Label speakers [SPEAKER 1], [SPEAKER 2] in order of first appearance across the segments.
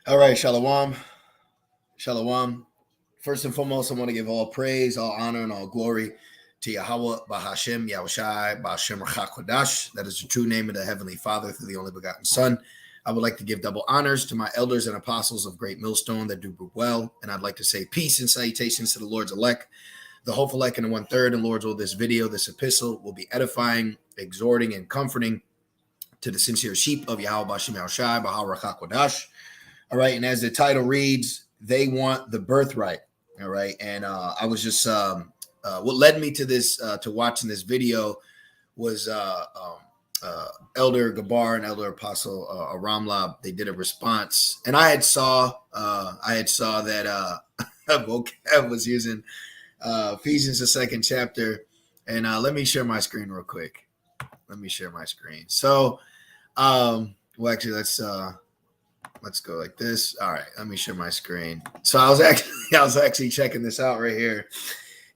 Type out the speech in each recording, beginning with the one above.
[SPEAKER 1] All right, Shalom. Shalom. First and foremost, I want to give all praise, all honor, and all glory to Yahweh, Bahashem, Yahushai, Bahashem Rachakodash. That is the true name of the Heavenly Father through the only begotten Son. I would like to give double honors to my elders and apostles of Great Millstone that do well. And I'd like to say peace and salutations to the Lord's elect, the hopeful elect, and the 1/3. And Lord's will, this video, this epistle will be edifying, exhorting, and comforting to the sincere sheep of Yahweh, Bahashem, Yahushai, Bahashem Rachakodash. All right. And as the title reads, they want the birthright. All right. And I was just what led me to this to watching this video was Elder Gabar and Elder Apostle Aramlab. They did a response, and I had saw that vocab was using Ephesians the 2nd chapter. And let me share my screen real quick. Let me share my screen. So, well, actually, let's go like this. All right, let me share my screen. So I was actually checking this out right here,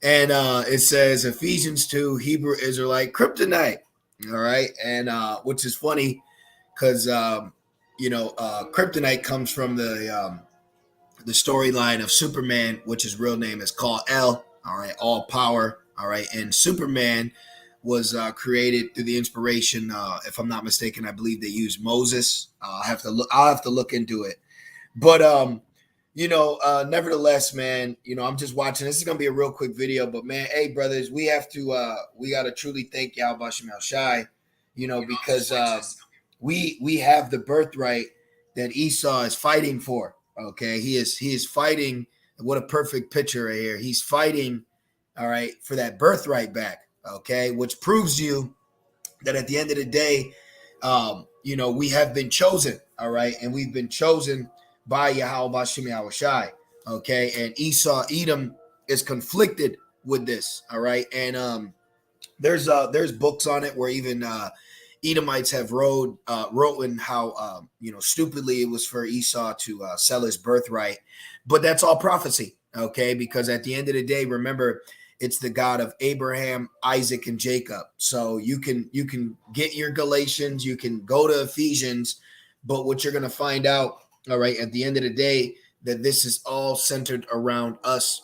[SPEAKER 1] and it says Ephesians 2 Hebrew Israelite kryptonite. All right, and which is funny because kryptonite comes from the storyline of Superman, which his real name is Kal-El. All right, all power. All right, and Superman was created through the inspiration. If I'm not mistaken, I believe they used Moses. I'll have to look into it. But nevertheless, man, I'm just watching. This is gonna be a real quick video, but man, hey, brothers, we gotta truly thank Yahweh Shem Shai, because we have the birthright that Esau is fighting for. Okay, he is fighting. What a perfect picture right here. He's fighting, all right, for that birthright back. Okay, which proves you that at the end of the day, we have been chosen, all right, and we've been chosen by Yahweh Bashem Yahushai, okay, and Edom is conflicted with this, all right, and there's books on it where even Edomites have wrote in how stupidly it was for Esau to sell his birthright, but that's all prophecy, okay, because at the end of the day, remember, it's the God of Abraham, Isaac, and Jacob. So you can get your Galatians, you can go to Ephesians, but what you're going to find out, all right, at the end of the day, that this is all centered around us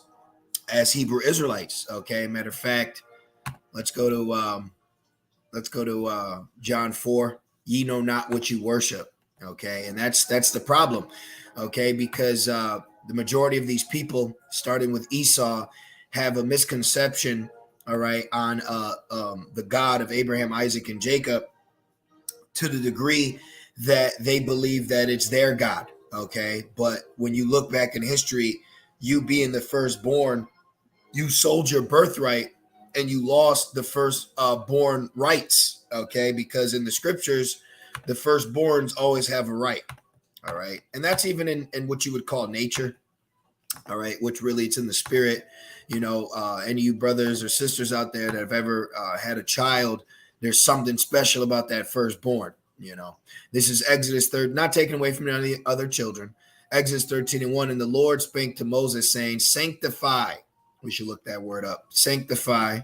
[SPEAKER 1] as Hebrew Israelites. Okay, matter of fact, let's go to John 4. Ye know not what you worship. Okay, and that's the problem. Okay, because the majority of these people, starting with Esau, have a misconception, all right, on the God of Abraham, Isaac, and Jacob, to the degree that they believe that it's their God, okay? But when you look back in history, you being the firstborn, you sold your birthright and you lost the firstborn rights, okay? Because in the scriptures, the firstborns always have a right, all right? And that's even in what you would call nature, all right, which really it's in the spirit. Any of you brothers or sisters out there that have ever had a child, there's something special about that firstborn. This is Exodus 3, not taken away from any other children. Exodus 13:1, and the Lord spake to Moses, saying, sanctify. We should look that word up. Sanctify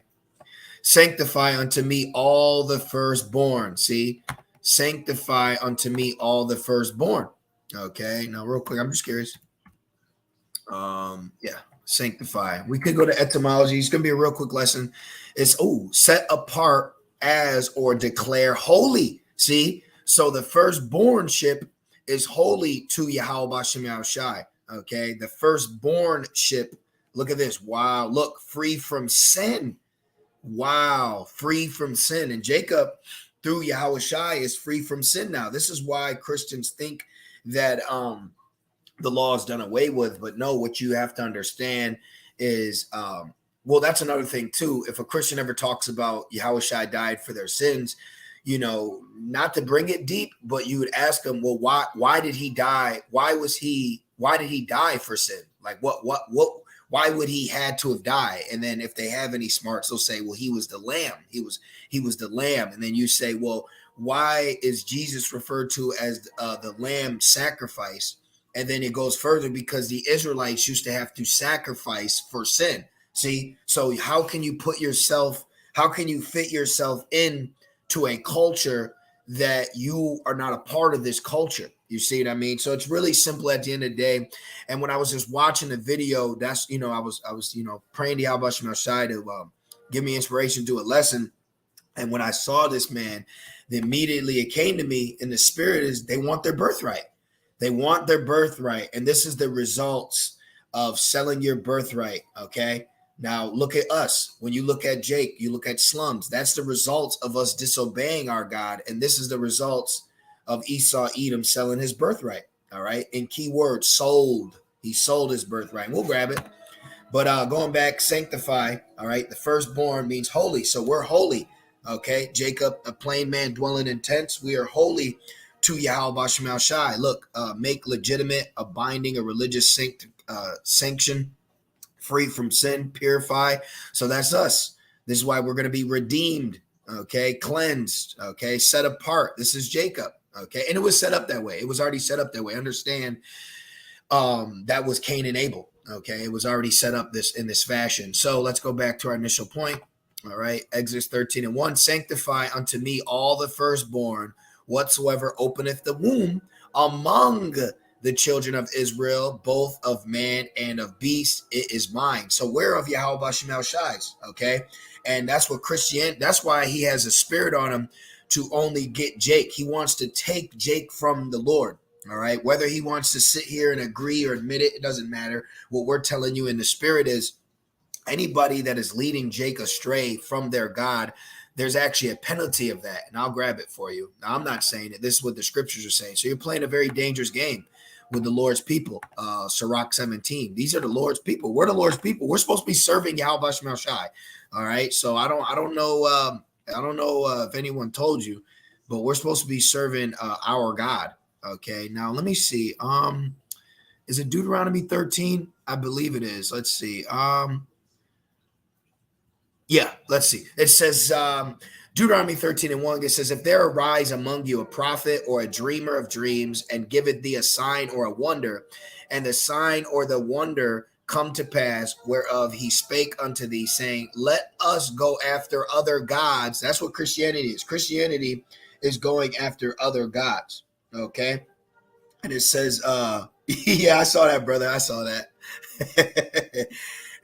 [SPEAKER 1] unto me all the firstborn. See, sanctify unto me all the firstborn. Okay, now real quick, I'm just curious. Sanctify. We could go to etymology. It's going to be a real quick lesson. It's set apart as or declare holy. See, so the firstbornship is holy to Yahweh Bashem Yahushai. Okay, the firstbornship. Look at this. Wow, look, free from sin. Wow, free from sin. And Jacob, through Yahushai, is free from sin now. This is why Christians think that the law is done away with. But no, what you have to understand is, that's another thing too. If a Christian ever talks about Yahushua died for their sins, not to bring it deep, but you would ask them, well, why did he die? Why did he die for sin? Like why would he had to have died? And then if they have any smarts, they'll say, well, he was the lamb. He was the lamb. And then you say, well, why is Jesus referred to as the lamb sacrifice? And then it goes further because the Israelites used to have to sacrifice for sin. See, so how can you fit yourself in to a culture that you are not a part of this culture? You see what I mean? So it's really simple at the end of the day. And when I was just watching the video, that's, I was praying to Yahweh Shai to give me inspiration to do a lesson. And when I saw this, man, immediately it came to me in the spirit is they want their birthright. They want their birthright. And this is the results of selling your birthright. Okay. Now look at us. When you look at Jake, you look at slums. That's the results of us disobeying our God. And this is the results of Esau Edom selling his birthright. All right. And key word, sold. He sold his birthright. We'll grab it. But going back, sanctify. All right. The firstborn means holy. So we're holy. Okay. Jacob, a plain man dwelling in tents. We are holy to Yahweh Shema Shai. Look, make legitimate, a binding, a religious sanction, free from sin, purify. So that's us. This is why we're going to be redeemed. Okay. Cleansed. Okay. Set apart. This is Jacob. Okay. And it was set up that way. It was already set up that way. Understand that was Cain and Abel. Okay. It was already set up in this fashion. So let's go back to our initial point. All right. Exodus 13:1. Sanctify unto me all the firstborn whatsoever openeth the womb among the children of Israel, both of man and of beast, it is mine. So whereof Yahweh Shema Shai's. Okay. And that's what that's why he has a spirit on him to only get Jake. He wants to take Jake from the Lord. All right. Whether he wants to sit here and agree or admit it, it doesn't matter. What we're telling you in the spirit is anybody that is leading Jake astray from their God, there's actually a penalty of that. And I'll grab it for you. Now, I'm not saying it. This is what the scriptures are saying. So you're playing a very dangerous game with the Lord's people. Sirach 17. These are the Lord's people. We're the Lord's people. We're supposed to be serving Yahweh Shema Shai. All right. So I don't know if anyone told you, but we're supposed to be serving our God. Okay. Now let me see. Is it Deuteronomy 13? I believe it is. Let's see. Yeah, let's see. It says Deuteronomy 13:1. It says, if there arise among you a prophet or a dreamer of dreams, and giveth thee a sign or a wonder, and the sign or the wonder come to pass, whereof he spake unto thee, saying, let us go after other gods. That's what Christianity is. Christianity is going after other gods. Okay. And it says, yeah, I saw that, brother. I saw that.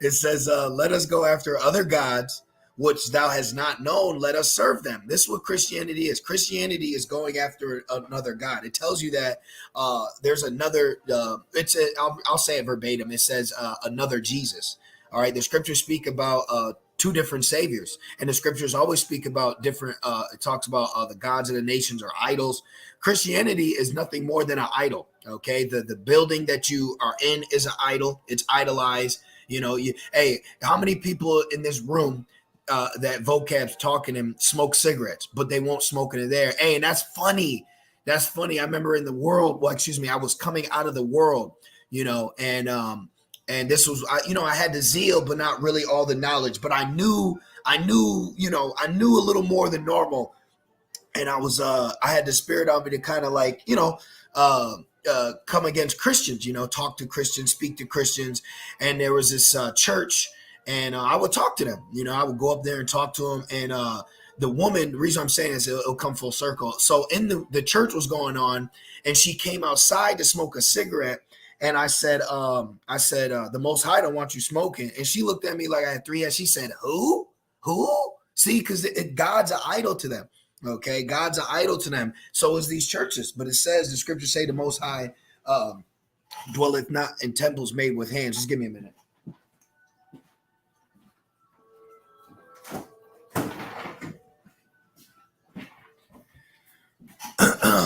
[SPEAKER 1] It says, let us go after other gods, which thou hast not known. Let us serve them. This is what Christianity is. Christianity is going after another God. It tells you that there's another, I'll say it verbatim. It says another Jesus. All right. The scriptures speak about two different saviors, and the scriptures always speak about different, it talks about the gods of the nations or idols. Christianity is nothing more than an idol. Okay. The building that you are in is an idol. It's idolized. Hey, how many people in this room that vocab's talking and smoke cigarettes, but they won't smoke in there? Hey, and that's funny. That's funny. I remember in the world, I was coming out of the world, and this was, I had the zeal, but not really all the knowledge, but I knew a little more than normal. And I had the spirit on me to kind of like, come against Christians, talk to Christians, speak to Christians. And there was this church, and I would talk to them. I would go up there and talk to them. And the woman, the reason I'm saying is it'll come full circle. So in the church was going on, and she came outside to smoke a cigarette. And I said, the Most High don't want you smoking. And she looked at me like I had three heads. She said, who? See, because God's an idol to them. Okay, God's an idol to them. So is these churches. But it says, the scriptures say the Most High dwelleth not in temples made with hands. Just give me a minute.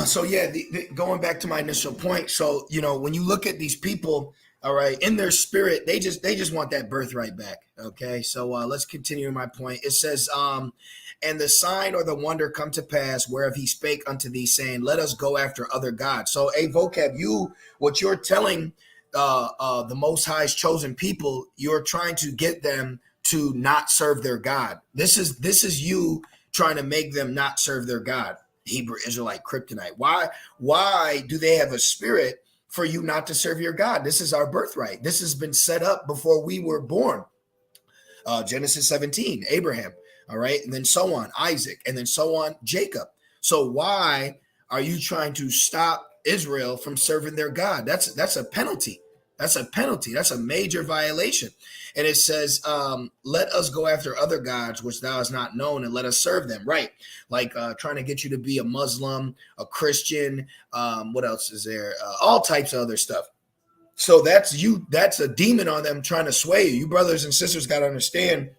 [SPEAKER 1] So yeah, going back to my initial point. So, when you look at these people, all right, in their spirit, they just want that birthright back. Okay, so let's continue my point. It says, and the sign or the wonder come to pass, whereof he spake unto thee, saying, let us go after other gods. So, vocab, what you're telling the Most High's chosen people, you're trying to get them to not serve their God. This is you trying to make them not serve their God. Hebrew Israelite kryptonite. Why do they have a spirit for you not to serve your God? This is our birthright. This has been set up before we were born. Genesis 17, Abraham. All right. And then so on, Isaac, and then so on, Jacob. So why are you trying to stop Israel from serving their God. That's a penalty. That's a penalty. That's a major violation. And it says, let us go after other gods which thou hast not known, and let us serve them. Right. Like trying to get you to be a Muslim, a Christian. What else is there? All types of other stuff. So that's a demon on them trying to sway you. You brothers and sisters got to understand,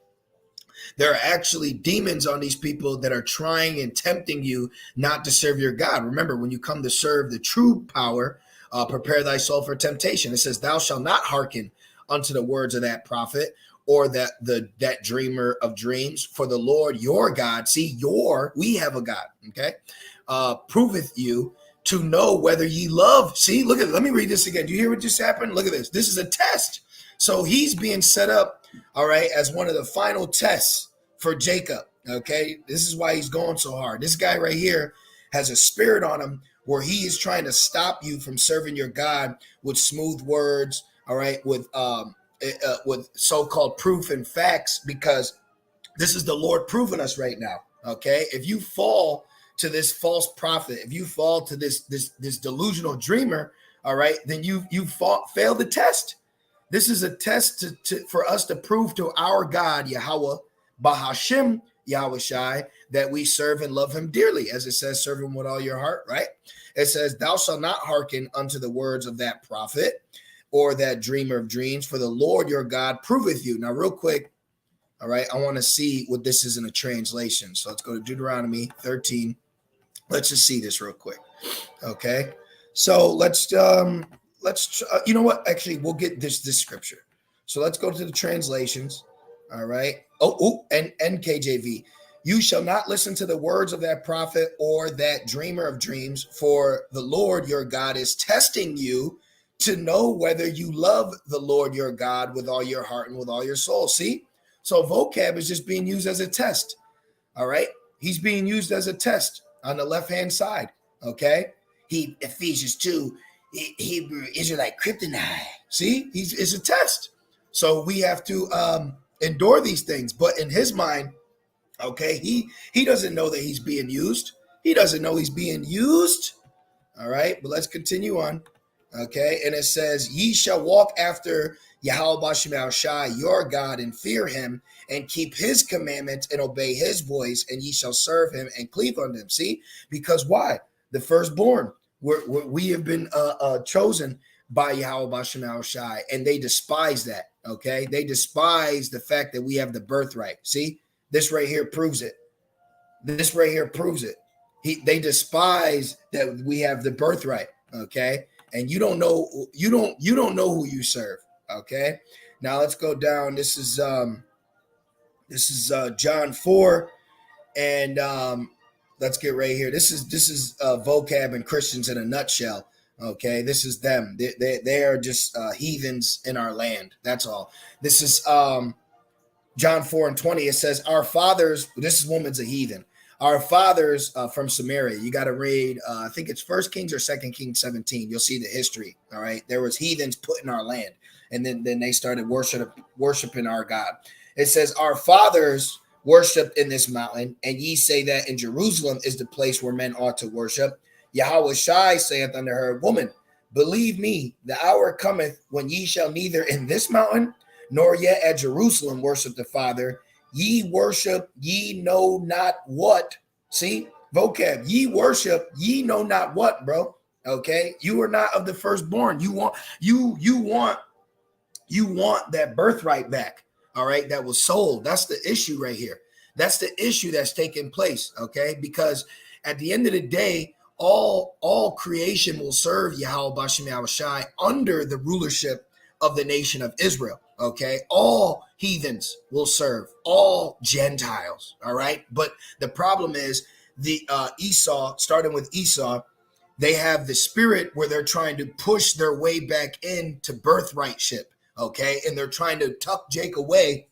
[SPEAKER 1] there are actually demons on these people that are trying and tempting you not to serve your God. Remember, when you come to serve the true power, prepare thy soul for temptation. It says, thou shalt not hearken unto the words of that prophet, or that dreamer of dreams. For the Lord your God, we have a God, okay, proveth you to know whether ye love. See, look at it. Let me read this again. Do you hear what just happened? Look at this. This is a test. So he's being set up, all right, as one of the final tests for Jacob, okay? This is why he's going so hard. This guy right here has a spirit on him where he is trying to stop you from serving your God with smooth words, all right, with so-called proof and facts, because this is the Lord proving us right now, okay? If you fall to this false prophet, if you fall to this delusional dreamer, all right, then you failed the test. This is a test for us to prove to our God, Yahweh, Bahashim, Yahushai, that we serve and love him dearly. As it says, serve him with all your heart, right? It says, thou shalt not hearken unto the words of that prophet or that dreamer of dreams, for the Lord your God proveth you. Now, real quick, all right, I want to see what this is in a translation. So let's go to Deuteronomy 13. Let's just see this real quick. Okay. So let's you know what? Actually, we'll get this scripture. So let's go to the translations. All right. And NKJV. You shall not listen to the words of that prophet or that dreamer of dreams, for the Lord your God is testing you to know whether you love the Lord your God with all your heart and with all your soul. See? So vocab is just being used as a test. All right. He's being used as a test on the left-hand side. Okay. Ephesians 2, Hebrew, Israelite, kryptonite. See? It's a test. So we have to endure these things. But in his mind, okay, he doesn't know that he's being used. He doesn't know he's being used. All right, but let's continue on. Okay, and it says, ye shall walk after Yahweh Bashim Shai, your God, and fear him, and keep his commandments and obey his voice, and ye shall serve him and cleave unto him. See, because why? The firstborn, we have been chosen by Yahweh Bashim Shai, and they despise that. Okay, they despise the fact that we have the birthright. See, this right here proves it. This right here proves it. They despise that we have the birthright. Okay, and you don't know who you serve. Okay, now let's go down. This is John 4, and let's get right here. This is vocab and Christians in a nutshell. Okay, this is them. They are just heathens in our land. That's all. This is John 4 and 20. It says, our fathers, this woman's a heathen. Our fathers from Samaria. You got to read, I think it's 1 Kings or 2 Kings 17. You'll see the history. All right, there was heathens put in our land, and then they started worshiping our God. It says, our fathers worshiped in this mountain, and ye say that in Jerusalem is the place where men ought to worship. Yahweh Shai saith unto her, woman, believe me, the hour cometh when ye shall neither in this mountain nor yet at Jerusalem worship the Father. Ye worship, ye know not what. See, vocab, ye worship, ye know not what, bro. Okay, you are not of the firstborn. You want that birthright back. All right, that was sold. That's the issue right here. That's the issue that's taking place. Okay, because at the end of the day, all creation will serve Yahweh Bashim Yahushai under the rulership of the nation of Israel. Okay, all heathens will serve all Gentiles. All right, but the problem is the Esau, starting with Esau, they have the spirit where they're trying to push their way back into birthrightship. Okay, and they're trying to tuck Jake away,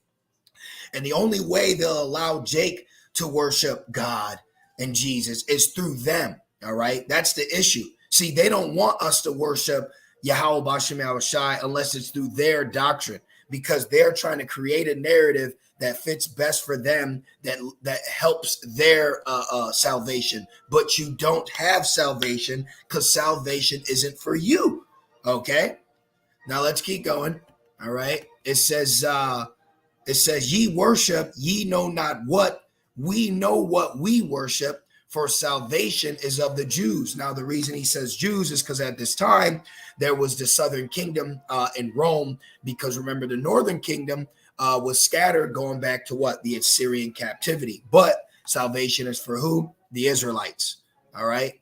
[SPEAKER 1] and the only way they'll allow Jake to worship God and Jesus is through them. All right, that's the issue. See, they don't want us to worship Yahweh Bashim Yahushai unless it's through their doctrine, because they're trying to create a narrative that fits best for them, that helps their salvation. But you don't have salvation because salvation isn't for you. Okay, now let's keep going. All right, it says ye worship ye know not what, we know what we worship, for salvation is of the Jews. Now the reason he says Jews is because at this time there was the southern kingdom in Rome, because remember the northern kingdom was scattered going back to what? The Assyrian captivity. But salvation is for who? The Israelites. All right.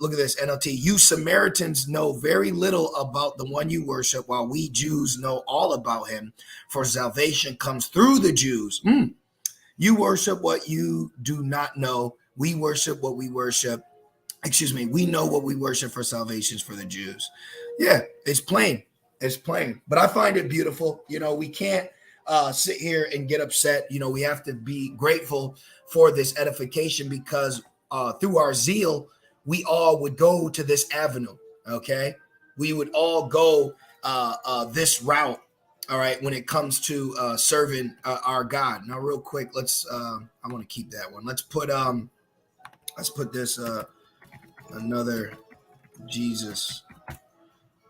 [SPEAKER 1] Look at this, NLT. You Samaritans know very little about the one you worship, while we Jews know all about him, for salvation comes through the Jews. You worship what you do not know. We worship what we worship. Excuse me. We know what we worship, for salvations for the Jews. Yeah, it's plain. It's plain. But I find it beautiful. You know, we can't sit here and get upset. You know, we have to be grateful for this edification, because through our zeal, we all would go to this avenue. Okay, we would all go this route. All right, when it comes to serving our God. Now, real quick, let's. I want to keep that one. Let's put this another Jesus.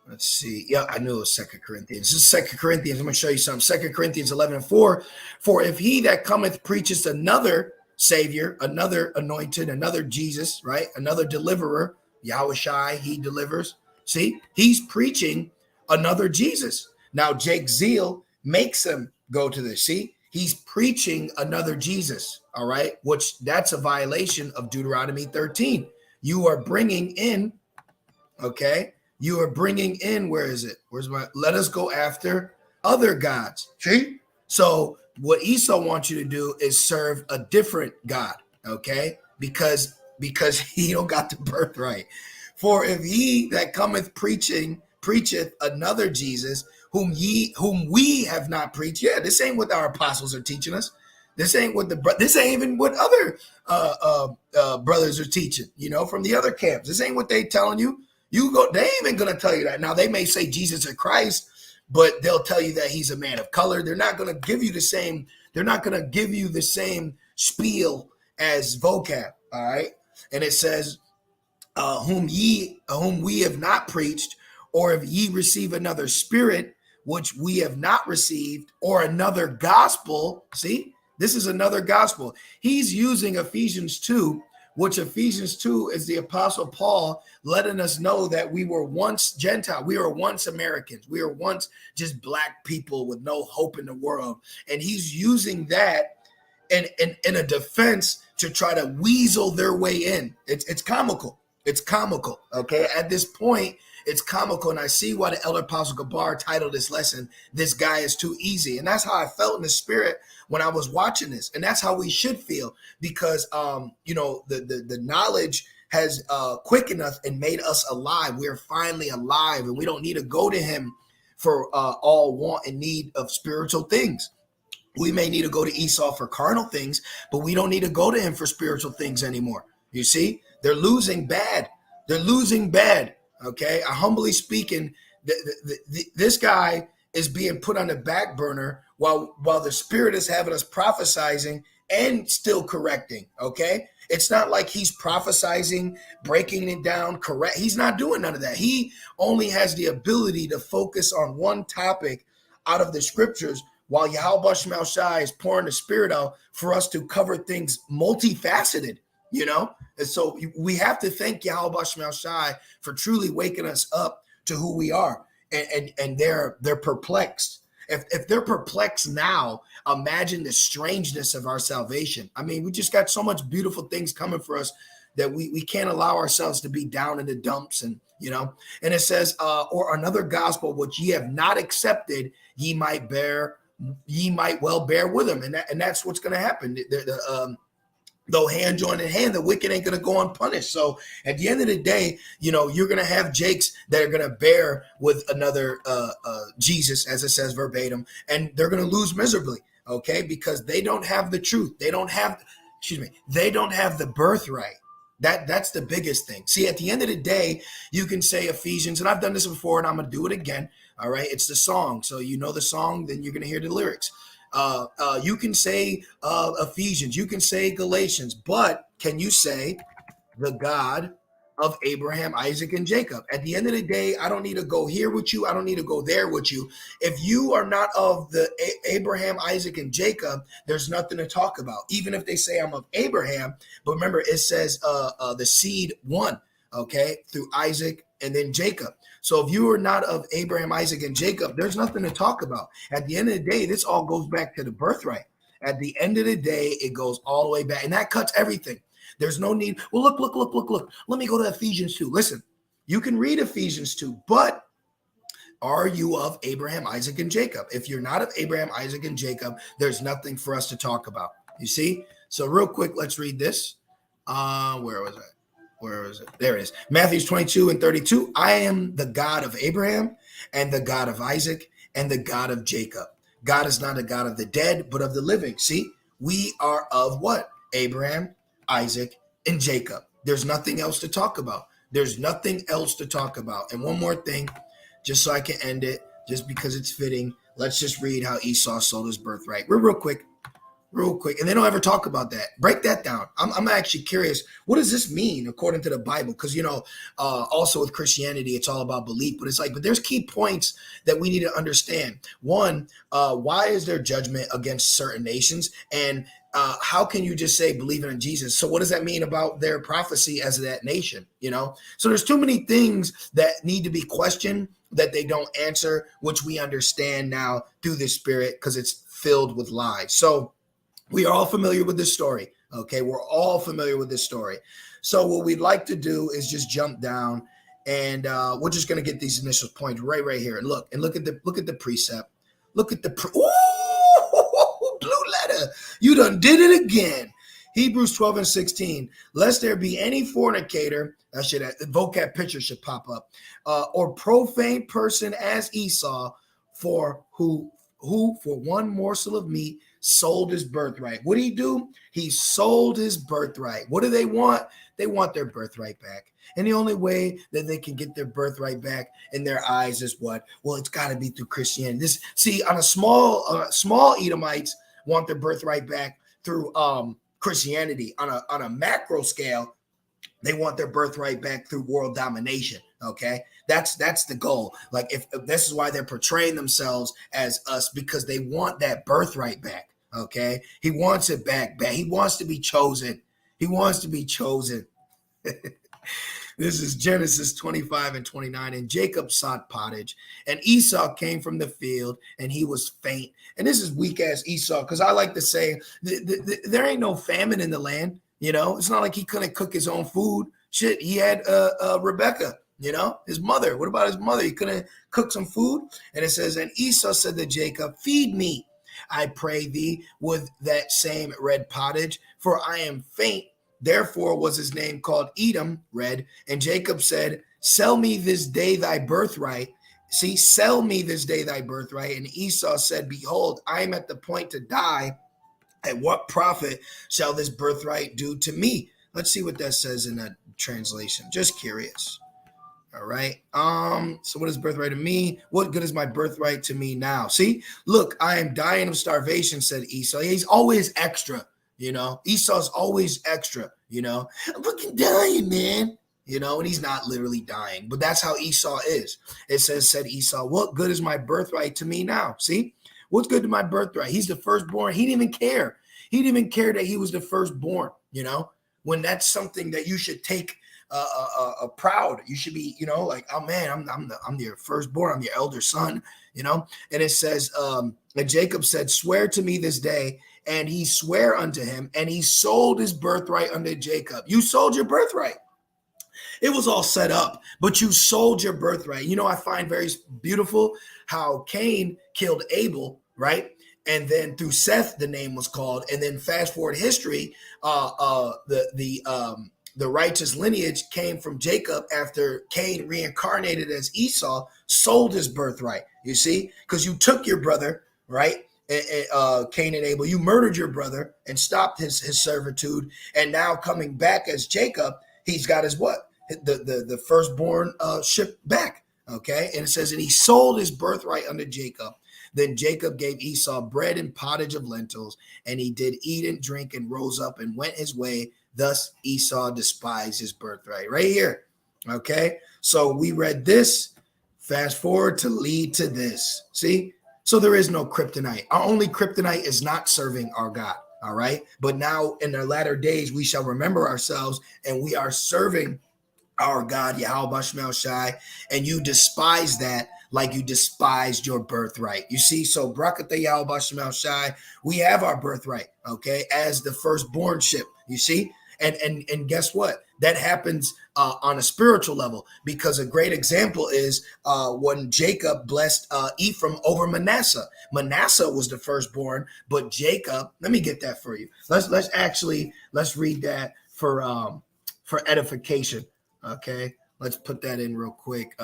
[SPEAKER 1] Let's see. Yeah, I knew it was 2 Corinthians. This is 2 Corinthians. I'm going to show you something. 2 Corinthians 11:4. For if he that cometh preaches another Savior, another anointed, another Jesus, right? Another deliverer, Yahushai, he delivers. See, he's preaching another Jesus. Now, Jake's zeal makes him go to this. See, he's preaching another Jesus, all right? Which that's a violation of Deuteronomy 13. You are bringing in, okay? You are bringing in, where is it? Let us go after other gods. See? So what Esau wants you to do is serve a different God, okay? Because he don't got the birthright. For if he that cometh preacheth another Jesus, whom we have not preached. Yeah, this ain't what our apostles are teaching us. This ain't even what other brothers are teaching, you know, from the other camps. This ain't what they telling you. They ain't even gonna tell you that. Now they may say Jesus is Christ, but they'll tell you that he's a man of color. They're not gonna give you the same. They're not gonna give you the same spiel as vocab. All right, and it says, whom we have not preached, or if ye receive another spirit which we have not received, or another gospel. See, this is another gospel. He's using Ephesians 2, which Ephesians 2 is the Apostle Paul letting us know that we were once Gentile. We were once Americans. We were once just black people with no hope in the world. And he's using that in a defense to try to weasel their way in. It's comical. It's comical. Okay. At this point, it's comical. And I see why the Elder Apostle Gabar titled this lesson, "This Guy is Too Easy." And that's how I felt in the spirit when I was watching this. And that's how we should feel, because, the knowledge has quickened us and made us alive. We're finally alive, and we don't need to go to him for all want and need of spiritual things. We may need to go to Esau for carnal things, but we don't need to go to him for spiritual things anymore. You see, they're losing bad. They're losing bad. Okay. Humbly speaking, this guy is being put on the back burner while the spirit is having us prophesizing and still correcting. Okay. It's not like he's prophesizing, breaking it down, correct. He's not doing none of that. He only has the ability to focus on one topic out of the scriptures, while Yahweh Shemel Shai is pouring the spirit out for us to cover things multifaceted, you know? And so we have to thank Yahweh Shemel Shai for truly waking us up to who we are. And they're perplexed. If they're perplexed now, imagine the strangeness of our salvation. I mean, we just got so much beautiful things coming for us that we can't allow ourselves to be down in the dumps. And, you know, and it says, or another gospel which ye have not accepted, ye might well bear with them. And that's what's going to happen. Though hand joined in hand, the wicked ain't going to go unpunished. So at the end of the day, you know, you're going to have Jakes that are going to bear with another Jesus, as it says verbatim, and they're going to lose miserably, okay? Because they don't have the truth. They don't have the birthright. That's the biggest thing. See, at the end of the day, you can say Ephesians, and I've done this before, and I'm going to do it again, all right? It's the song. So you know the song, then you're going to hear the lyrics. You can say Ephesians, you can say Galatians, but can you say the God of Abraham, Isaac, and Jacob? At the end of the day, I don't need to go here with you. I don't need to go there with you. If you are not of the Abraham, Isaac, and Jacob, there's nothing to talk about. Even if they say I'm of Abraham, but remember it says the seed won, okay, through Isaac and then Jacob. So if you are not of Abraham, Isaac, and Jacob, there's nothing to talk about. At the end of the day, this all goes back to the birthright. At the end of the day, it goes all the way back, and that cuts everything. There's no need. Well, look. Let me go to Ephesians 2. Listen, you can read Ephesians 2, but are you of Abraham, Isaac, and Jacob? If you're not of Abraham, Isaac, and Jacob, there's nothing for us to talk about. You see? So real quick, let's read this. Where was it? There it is. Matthew 22:32. I am the God of Abraham and the God of Isaac and the God of Jacob. God is not a God of the dead, but of the living. See, we are of what? Abraham, Isaac, and Jacob. There's nothing else to talk about. There's nothing else to talk about. And one more thing, just so I can end it, just because it's fitting, let's just read how Esau sold his birthright. Real quick. And they don't ever talk about that. Break that down. I'm actually curious. What does this mean according to the Bible? Because, also with Christianity, it's all about belief. But it's like, but there's key points that we need to understand. One, why is there judgment against certain nations? And how can you just say believing in Jesus? So what does that mean about their prophecy as that nation? So there's too many things that need to be questioned that they don't answer, which we understand now through the Spirit because it's filled with lies. So we are all familiar with this story. Okay, we're all familiar with this story. So what we'd like to do is just jump down, and we're just going to get these initial points right here. And look at the precept. Look at the blue letter. You done did it again. Hebrews 12:16. Lest there be any fornicator, the vocab picture should pop up, or profane person as Esau, who for one morsel of meat sold his birthright. What did he do? He sold his birthright. What do they want? They want their birthright back. And the only way that they can get their birthright back in their eyes is what? Well, it's got to be through Christianity. On a small Edomites want their birthright back through Christianity. On a macro scale, they want their birthright back through world domination. Okay, that's the goal. Like if this is why they're portraying themselves as us, because they want that birthright back. Okay, he wants it back. He wants to be chosen. This is Genesis 25:29. And Jacob sought pottage, and Esau came from the field, and he was faint. And this is weak ass Esau, because I like to say there ain't no famine in the land. It's not like he couldn't cook his own food. Shit, he had Rebecca, his mother. What about his mother? He couldn't cook some food. And it says, and Esau said to Jacob, feed me, I pray thee, with that same red pottage, for I am faint. Therefore was his name called Edom, red. And Jacob said, sell me this day thy birthright. See, sell me this day thy birthright. And Esau said, behold, I am at the point to die. At what profit shall this birthright do to me? Let's see what that says in that translation. Just curious. All right. So what is birthright to me? What good is my birthright to me now? See, look, I am dying of starvation, said Esau. He's always extra, Esau's always extra, I'm fucking dying, man. And he's not literally dying, but that's how Esau is. It said Esau, what good is my birthright to me now? See, what's good to my birthright? He's the firstborn. He didn't even care. He didn't even care that he was the firstborn, when that's something that you should take proud. You should be, like, oh man, I'm your firstborn. I'm your elder son, And it says, and Jacob said, swear to me this day. And he sware unto him, and he sold his birthright unto Jacob. You sold your birthright. It was all set up, but you sold your birthright. I find very beautiful how Cain killed Abel, right? And then through Seth, the name was called. And then fast forward history, the righteous lineage came from Jacob after Cain reincarnated as Esau, sold his birthright. You see, because you took your brother, right? Cain and Abel, you murdered your brother and stopped his servitude. And now coming back as Jacob, he's got his what? The firstborn ship back. Okay. And it says, and he sold his birthright unto Jacob. Then Jacob gave Esau bread and pottage of lentils, and he did eat and drink and rose up and went his way. Thus Esau despised his birthright. Right here. Okay. So we read this. Fast forward to lead to this. See? So there is no kryptonite. Our only kryptonite is not serving our God. All right. But now in the latter days, we shall remember ourselves and we are serving our God, Yahweh Shemel Shai, and you despise that like you despised your birthright. You see, so Brakata Yahweh Shemel Shai, we have our birthright, okay, as the firstbornship, you see? And guess what? That happens on a spiritual level, because a great example is when Jacob blessed Ephraim over Manasseh. Manasseh was the firstborn, but Jacob, let me get that for you. Let's read that for edification. Okay, let's put that in real quick.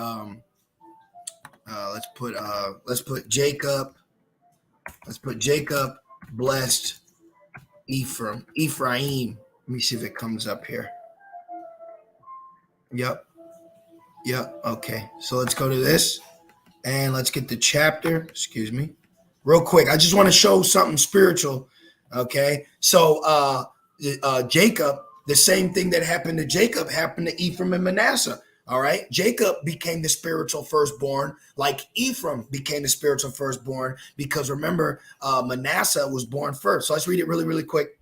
[SPEAKER 1] Let's put Jacob. Let's put Jacob blessed Ephraim. Let me see if it comes up here. Yep. Okay. So let's go to this and let's get the chapter. Excuse me. Real quick. I just want to show something spiritual. Okay. So Jacob, the same thing that happened to Jacob happened to Ephraim and Manasseh. All right. Jacob became the spiritual firstborn, like Ephraim became the spiritual firstborn, because remember, Manasseh was born first. So let's read it really, really quick.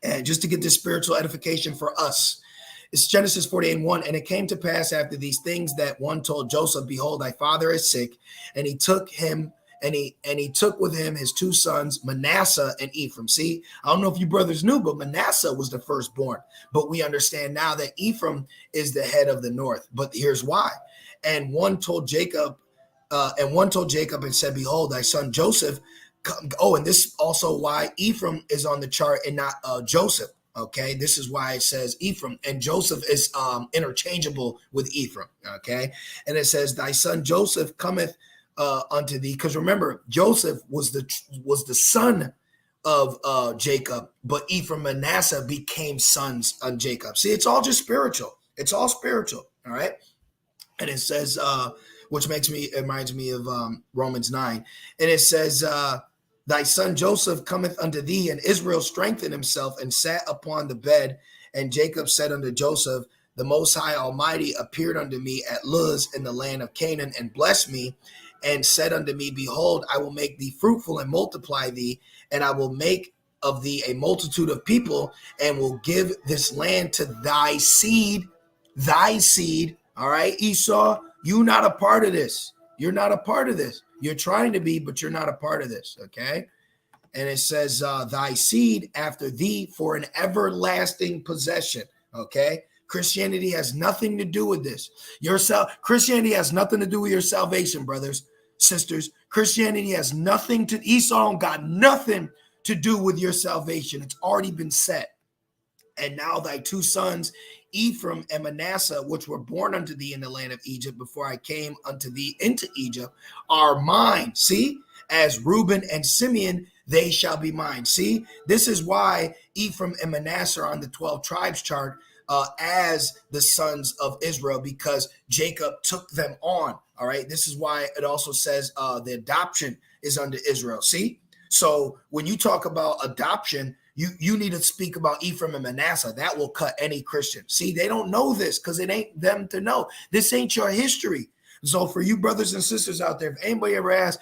[SPEAKER 1] And just to get this spiritual edification for us. It's Genesis 48:1. And it came to pass after these things that one told Joseph, behold, thy father is sick. And he took him and he took with him his two sons, Manasseh and Ephraim. See, I don't know if you brothers knew, but Manasseh was the firstborn. But we understand now that Ephraim is the head of the north. But here's why. And one told Jacob and said, behold, thy son Joseph. Oh, and this is also why Ephraim is on the chart and not Joseph. Okay, this is why it says Ephraim, and Joseph is interchangeable with Ephraim. Okay, and it says, thy son Joseph cometh unto thee, because remember, Joseph was the son of Jacob, but Ephraim and Manasseh became sons of Jacob. See, it's all just spiritual. It's all spiritual. All right, and it says, which reminds me of Romans 9, and it says, thy son Joseph cometh unto thee, and Israel strengthened himself and sat upon the bed. And Jacob said unto Joseph, the Most High Almighty appeared unto me at Luz in the land of Canaan, and blessed me, and said unto me, behold, I will make thee fruitful and multiply thee, and I will make of thee a multitude of people, and will give this land to thy seed. Thy seed. All right, Esau, you're not a part of this. You're not a part of this. You're trying to be, but you're not a part of this, okay? And it says, thy seed after thee for an everlasting possession, okay? Christianity has nothing to do with this. Christianity has nothing to do with your salvation, brothers, sisters. Christianity has nothing to, Esau got nothing to do with your salvation. It's already been set. And now thy two sons, Ephraim and Manasseh, which were born unto thee in the land of Egypt before I came unto thee into Egypt, are mine. See, as Reuben and Simeon, they shall be mine. See, this is why Ephraim and Manasseh are on the 12 tribes chart as the sons of Israel, because Jacob took them on. All right. This is why it also says the adoption is under Israel. See, so when you talk about adoption, you need to speak about Ephraim and Manasseh. That will cut any Christian. See, they don't know this because it ain't them to know. This ain't your history. So for you brothers and sisters out there, if anybody ever asks,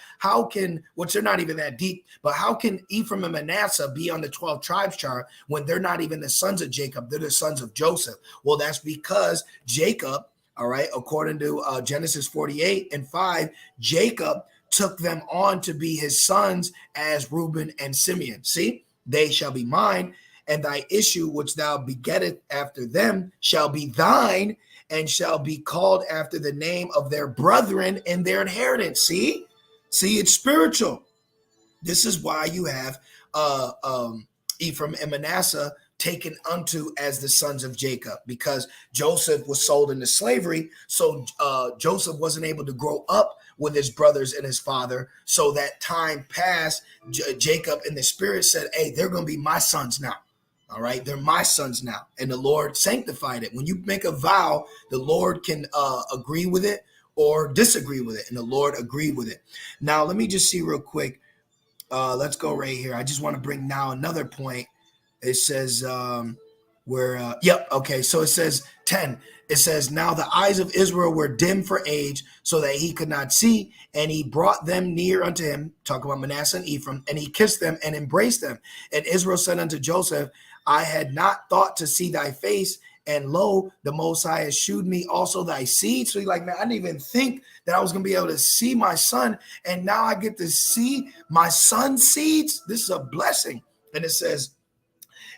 [SPEAKER 1] which they're not even that deep, but how can Ephraim and Manasseh be on the 12 tribes chart when they're not even the sons of Jacob? They're the sons of Joseph. Well, that's because Jacob, all right, according to Genesis 48:5, Jacob took them on to be his sons as Reuben and Simeon. See? They shall be mine, and thy issue which thou begettest after them shall be thine, and shall be called after the name of their brethren in their inheritance. See, it's spiritual. This is why you have Ephraim and Manasseh taken unto as the sons of Jacob, because Joseph was sold into slavery. So Joseph wasn't able to grow up with his brothers and his father. So that time passed. Jacob in the spirit said, hey, they're going to be my sons now. All right. They're my sons now. And the Lord sanctified it. When you make a vow, the Lord can agree with it or disagree with it, and the Lord agreed with it. Now, let me just see real quick. Let's go right here. I just want to bring now another point. It says yep, okay. So it says 10. It says, now the eyes of Israel were dim for age, so that he could not see, and he brought them near unto him, talk about Manasseh and Ephraim, and he kissed them and embraced them. And Israel said unto Joseph, I had not thought to see thy face, and lo, the Most High has shewed me also thy seed. So he's like, man, I didn't even think that I was going to be able to see my son, and now I get to see my son's seeds. This is a blessing. And it says,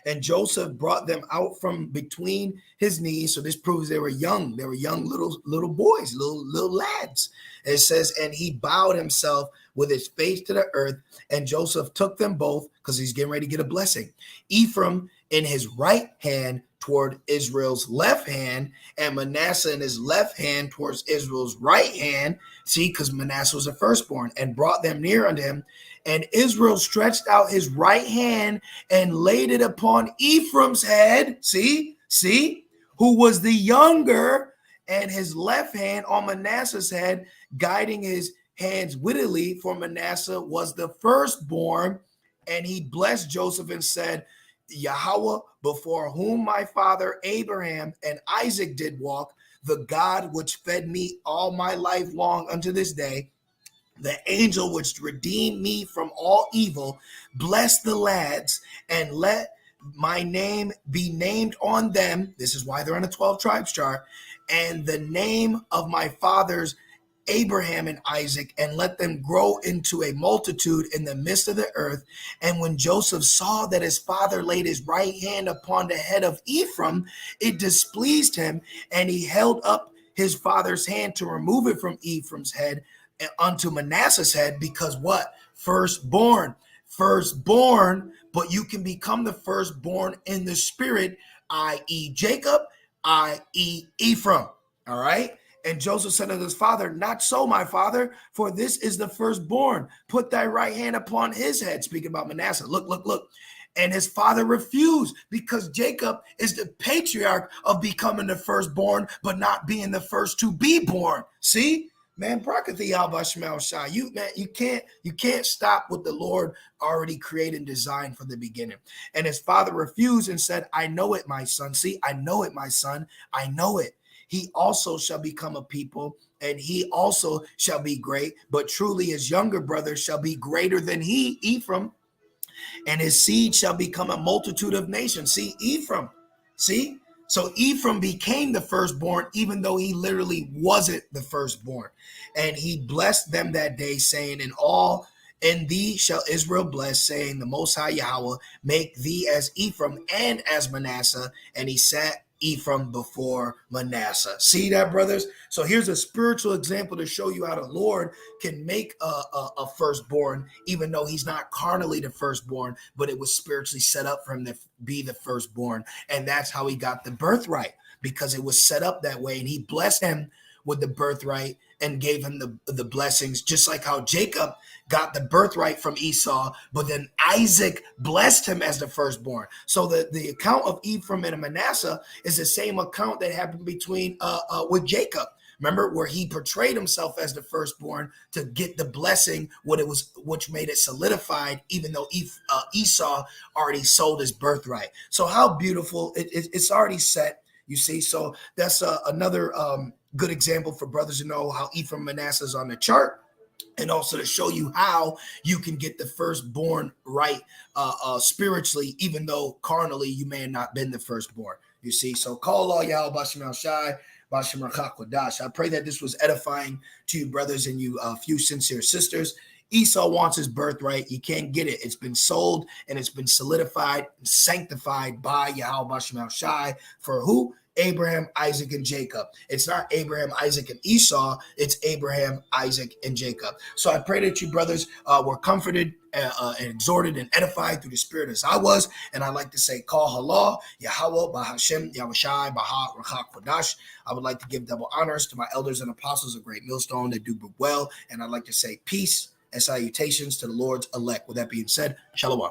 [SPEAKER 1] and Joseph brought them out from between his knees. So this proves they were young. They were young little boys, little lads. It says, and he bowed himself with his face to the earth. And Joseph took them both, because he's getting ready to get a blessing. Ephraim in his right hand toward Israel's left hand, and Manasseh in his left hand towards Israel's right hand. See, because Manasseh was the firstborn, and brought them near unto him. And Israel stretched out his right hand and laid it upon Ephraim's head. See, who was the younger, and his left hand on Manasseh's head, guiding his hands wittily, for Manasseh was the firstborn. And he blessed Joseph and said, Yahweh, before whom my father Abraham and Isaac did walk, the God which fed me all my life long unto this day, the angel which redeemed me from all evil, bless the lads, and let my name be named on them. This is why they're on a 12 tribes chart. And the name of my fathers Abraham and Isaac, and let them grow into a multitude in the midst of the earth. And when Joseph saw that his father laid his right hand upon the head of Ephraim, it displeased him, and he held up his father's hand to remove it from Ephraim's head unto Manasseh's head, because what? Firstborn, but you can become the firstborn in the spirit, i.e. Jacob, i.e. Ephraim. All right. And Joseph said unto his father, not so, my father, for this is the firstborn. Put thy right hand upon his head. Speaking about Manasseh. Look. And his father refused, because Jacob is the patriarch of becoming the firstborn, but not being the first to be born. See? Man, you can't stop what the Lord already created and designed from the beginning. And his father refused and said, I know it, my son. See, I know it, my son. I know it. He also shall become a people, and he also shall be great. But truly his younger brother shall be greater than he, Ephraim, and his seed shall become a multitude of nations. See, Ephraim. See? So Ephraim became the firstborn, even though he literally wasn't the firstborn. And he blessed them that day, saying, in thee shall Israel bless, saying, the Most High Yahweh make thee as Ephraim and as Manasseh. And he sat Ephraim before Manasseh. See that, brothers? So here's a spiritual example to show you how the Lord can make a firstborn, even though he's not carnally the firstborn, but it was spiritually set up for him to be the firstborn. And that's how he got the birthright, because it was set up that way. And he blessed him with the birthright and gave him the blessings, just like how Jacob got the birthright from Esau, but then Isaac blessed him as the firstborn. So the account of Ephraim and Manasseh is the same account that happened between with Jacob. Remember, where he portrayed himself as the firstborn to get the blessing, which made it solidified, even though Esau already sold his birthright. So how beautiful! It's already set. You see, so that's another good example for brothers to know how Ephraim and Manasseh is on the chart, and also to show you how you can get the firstborn right spiritually, even though carnally you may have not been the firstborn. You see, so call all y'all Bashim Shai. I pray that this was edifying to you, brothers, and you few sincere sisters. Esau wants his birthright. You can't get it. It's been sold and it's been solidified and sanctified by Yahweh Bashim Shai for who? Abraham, Isaac, and Jacob. It's not Abraham, Isaac, and Esau. It's Abraham, Isaac, and Jacob. So I pray that you brothers were comforted and exhorted and edified through the Spirit as I was. And I'd like to say, Call Halah, Yahweh, Bahashem, Yahushai, Baha, Rachak, Kodash. I would like to give double honors to my elders and apostles of Great Millstone that do well. And I'd like to say peace and salutations to the Lord's elect. With that being said, Shalom.